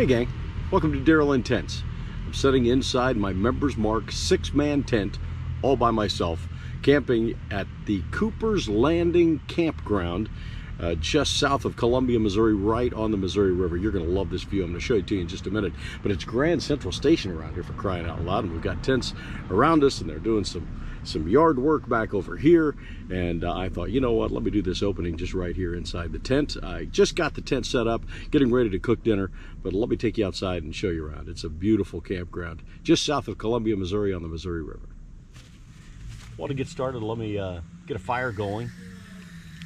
Hey gang, welcome to Darrell in Tents. I'm sitting inside my Members Mark 6-man tent all by myself, camping at the Cooper's Landing Campground just south of Columbia, Missouri, right on the Missouri River. You're going to love this view. I'm going to show it to you in just a minute. But it's Grand Central Station around here, for crying out loud, and we've got tents around us, and they're doing some yard work back over here. And I thought, you know what, let me do this opening just right here inside the tent. I just got the tent set up, getting ready to cook dinner, but let me take you outside and show you around. It's a beautiful campground just south of Columbia, Missouri, on the Missouri River. Well, to get started, let me get a fire going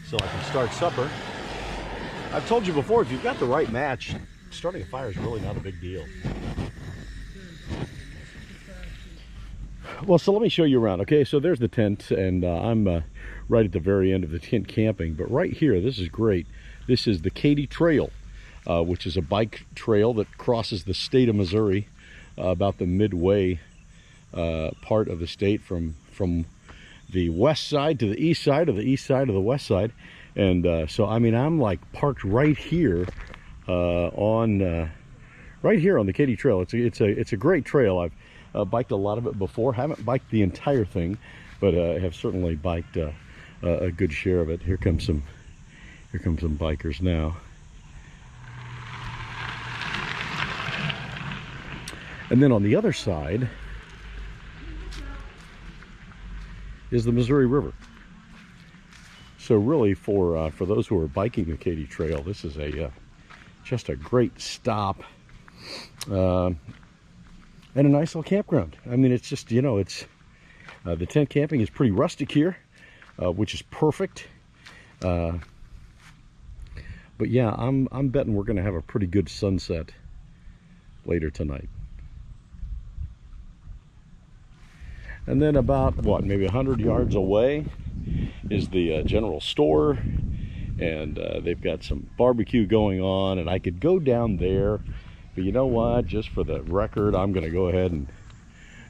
so I can start supper. I've told you before, if you've got the right match, starting a fire is really not a big deal. Well, so let me show you around. Okay, so there's the tent, and I'm right at the very end of the tent camping. But right here, this is great. This is the Katy Trail, which is a bike trail that crosses the state of Missouri, about the midway part of the state, from the west side to the east side, or the east side to the west side. And so, I mean, I'm like parked right here right here on the Katy Trail. It's a great trail. I've biked a lot of it before. Haven't biked the entire thing, but have certainly biked a good share of it. Here come some bikers now. And then on the other side is the Missouri River. So really, for those who are biking the Katy Trail, this is just a great stop. And a nice little campground. I mean, it's just, you know, it's the tent camping is pretty rustic here, which is perfect. But yeah, I'm betting we're going to have a pretty good sunset later tonight. And then about, what, maybe 100 yards away is the general store, and they've got some barbecue going on, and I could go down there. But you know what, just for the record, I'm going to go ahead and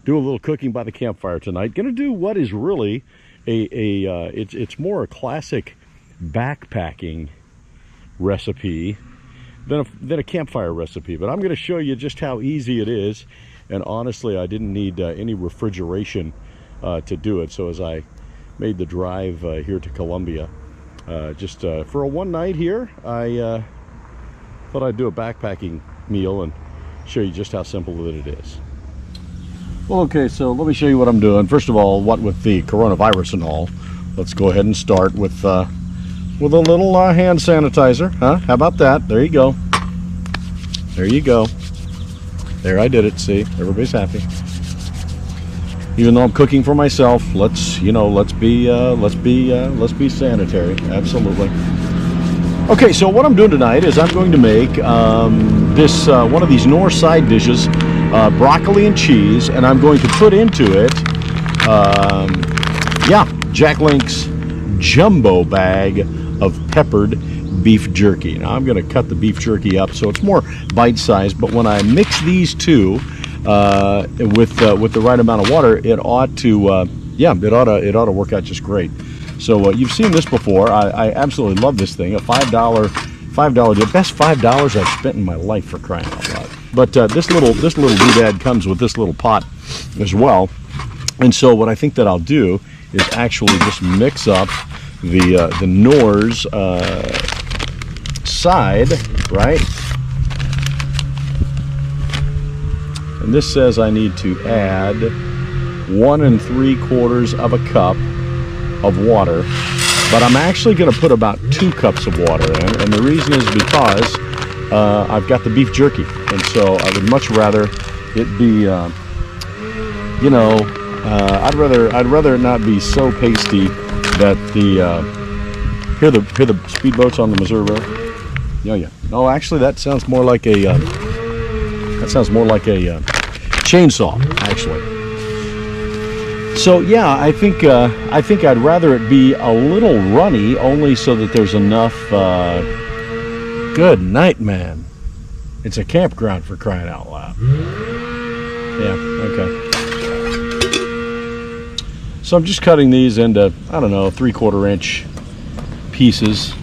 do a little cooking by the campfire tonight. Going to do what is really it's more a classic backpacking recipe than a campfire recipe. But I'm going to show you just how easy it is. And honestly, I didn't need any refrigeration to do it. So as I made the drive here to Columbia, just for a one night here, I thought I'd do a backpacking meal and show you just how simple that it is. Well, okay, so let me show you what I'm doing. First of all, what with the coronavirus and all, let's go ahead and start with a little hand sanitizer. How about that? There you go. There you go. There, I did it. See, everybody's happy. Even though I'm cooking for myself, let's be sanitary. Absolutely. Okay, so what I'm doing tonight is I'm going to make this one of these Knorr side dishes, broccoli and cheese, and I'm going to put into it, Jack Link's jumbo bag of peppered beef jerky. Now I'm going to cut the beef jerky up so it's more bite-sized, but when I mix these two with the right amount of water, it ought to work out just great. So you've seen this before. I absolutely love this thing. A $5, the best $5 I've spent in my life, for crying out loud. But this little doodad comes with this little pot as well. And so what I think that I'll do is actually just mix up the Knorr's side, right? And this says I need to add 1 3/4 cup of water, but I'm actually going to put about 2 cups of water in, and the reason is because I've got the beef jerky, and so I would much rather it be, I'd rather it not be so pasty that hear the speedboats on the Missouri River. Yeah. Oh, actually, that sounds more like a chainsaw, actually. So yeah, I think I'd rather it be a little runny, only so that there's enough. Good night, man. It's a campground, for crying out loud. Yeah. Okay. So I'm just cutting these into, I don't know, 3/4 inch pieces.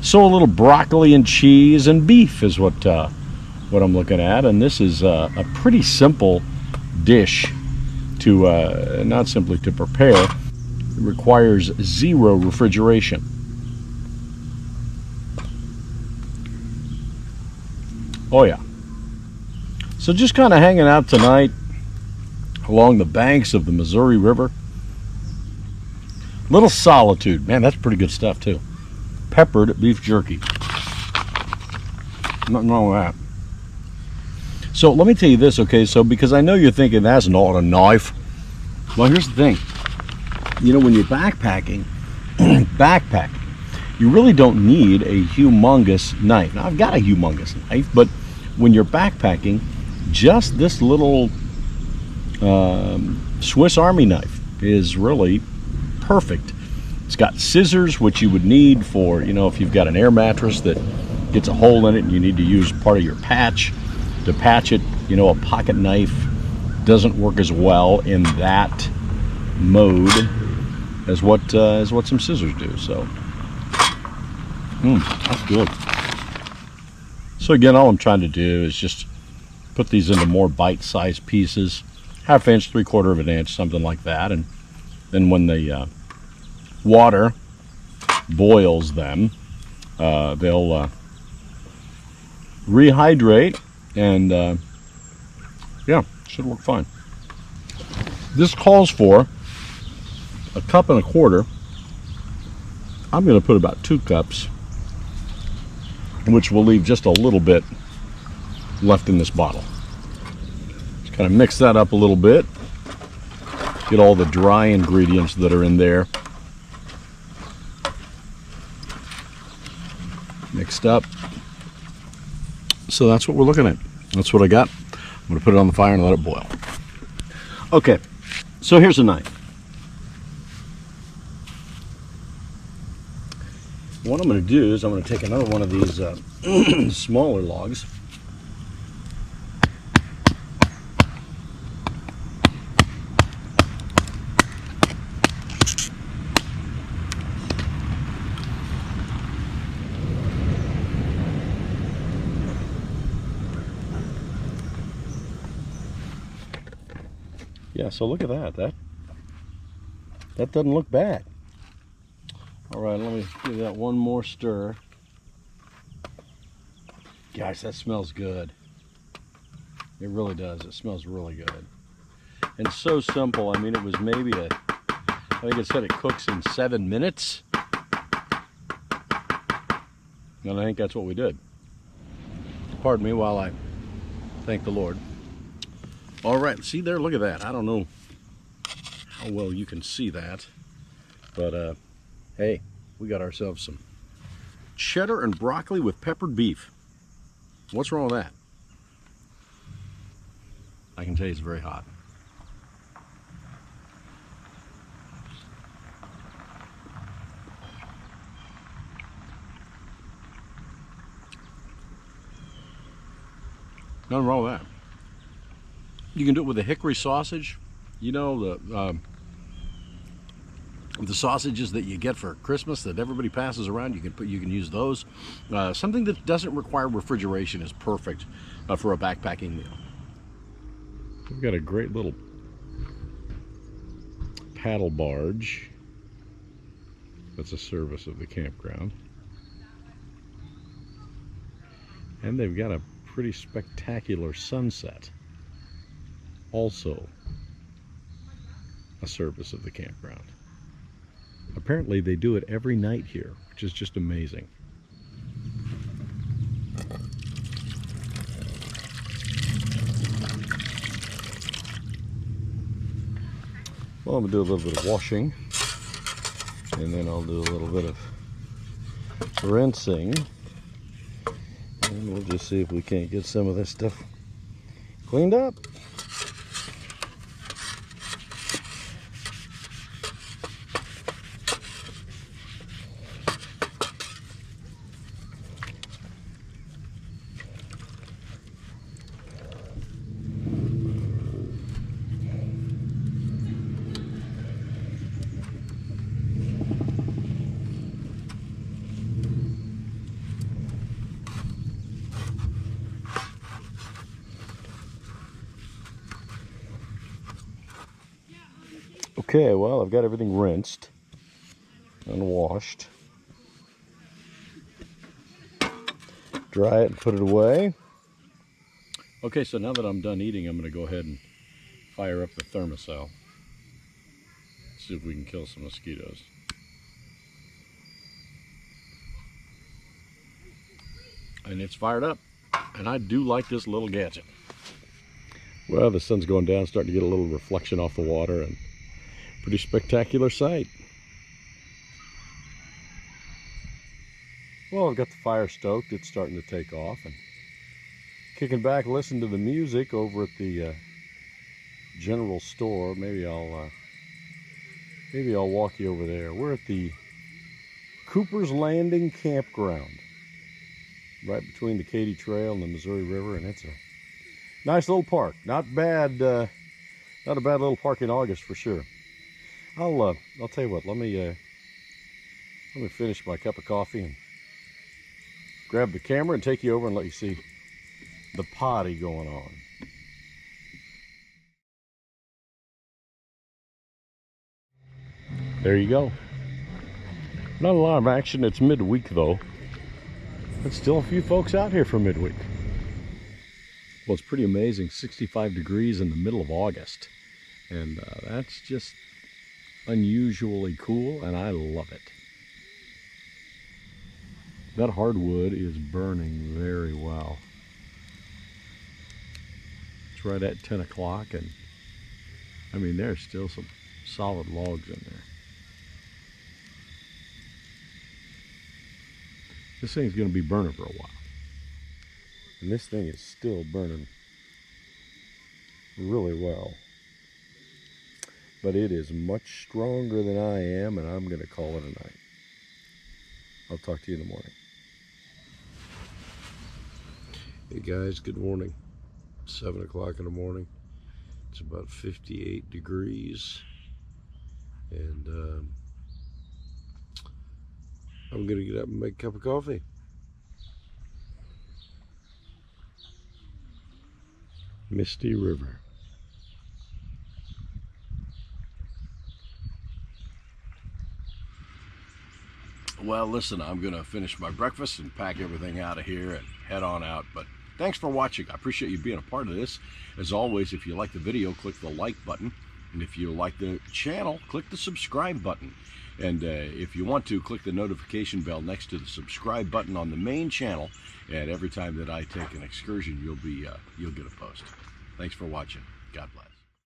So a little broccoli and cheese and beef is what I'm looking at, and this is a pretty simple dish to not simply to prepare. It requires 0 refrigeration. Oh yeah. So just kind of hanging out tonight along the banks of the Missouri River. Little Solitude. Man, that's pretty good stuff too. Peppered beef jerky. Nothing wrong with that. So let me tell you this, okay? So because I know you're thinking that's not a knife. Well, here's the thing. You know, when you're backpacking, you really don't need a humongous knife. Now, I've got a humongous knife, but when you're backpacking, just this little Swiss Army knife is really perfect. It's got scissors, which you would need for, you know, if you've got an air mattress that gets a hole in it and you need to use part of your patch to patch it. You know, a pocket knife doesn't work as well in that mode as what some scissors do. So that's good. So again, all I'm trying to do is just put these into more bite-sized pieces, 1/2 inch, 3/4 of an inch, something like that. And then when the water boils them, they'll rehydrate, and yeah, should work fine. This calls for 1 1/4 cups. I'm going to put about 2 cups, which will leave just a little bit left in this bottle. Just kind of mix that up a little bit. Get all the dry ingredients that are in there mixed up. So that's what we're looking at. That's what I got. I'm going to put it on the fire and let it boil. Okay, so here's a knife. What I'm going to do is I'm going to take another one of these smaller logs. Yeah, so look at that. That doesn't look bad. All right, let me give that one more stir. Gosh, that smells good. It really does. It smells really good. And so simple. I mean, it was maybe I think it said it cooks in 7 minutes. And I think that's what we did. Pardon me while I thank the Lord. All right, see there, look at that. I don't know how well you can see that, but hey, we got ourselves some cheddar and broccoli with peppered beef. What's wrong with that? I can tell you it's very hot. Nothing wrong with that. You can do it with a hickory sausage. You know, the sausages that you get for Christmas that everybody passes around. You can use those. Something that doesn't require refrigeration is perfect for a backpacking meal. We've got a great little paddle barge. That's a service of the campground. And they've got a pretty spectacular sunset. Also a service of the campground. Apparently they do it every night here, which is just amazing. Well, I'm gonna do a little bit of washing, and then I'll do a little bit of rinsing, and we'll just see if we can't get some of this stuff cleaned up. Okay, well, I've got everything rinsed and washed. Dry it and put it away. Okay, so now that I'm done eating, I'm going to go ahead and fire up the thermosol. See if we can kill some mosquitoes. And it's fired up. And I do like this little gadget. Well, the sun's going down, starting to get a little reflection off the water, and pretty spectacular sight. Well, I've got the fire stoked. It's starting to take off, and kicking back, listen to the music over at the general store. Maybe I'll walk you over there. We're at the Cooper's Landing Campground, right between the Katy Trail and the Missouri River, and it's a nice little park. Not bad. Not a bad little park in August for sure. I'll tell you what. Let me finish my cup of coffee and grab the camera and take you over and let you see the potty going on. There you go. Not a lot of action. It's midweek though. There's still a few folks out here for midweek. Well, it's pretty amazing. 65 degrees in the middle of August. And that's just unusually cool, and I love it. That hardwood is burning very well. It's right at 10 o'clock, and I mean, there's still some solid logs in there. This thing's going to be burning for a while. And this thing is still burning really well. But it is much stronger than I am, and I'm going to call it a night. I'll talk to you in the morning. Hey guys, good morning. 7 o'clock in the morning. It's about 58 degrees. And I'm going to get up and make a cup of coffee. Misty River. Well, listen, I'm going to finish my breakfast and pack everything out of here and head on out. But thanks for watching. I appreciate you being a part of this. As always, if you like the video, click the like button. And if you like the channel, click the subscribe button. And if you want to, click the notification bell next to the subscribe button on the main channel. And every time that I take an excursion, you'll get a post. Thanks for watching. God bless.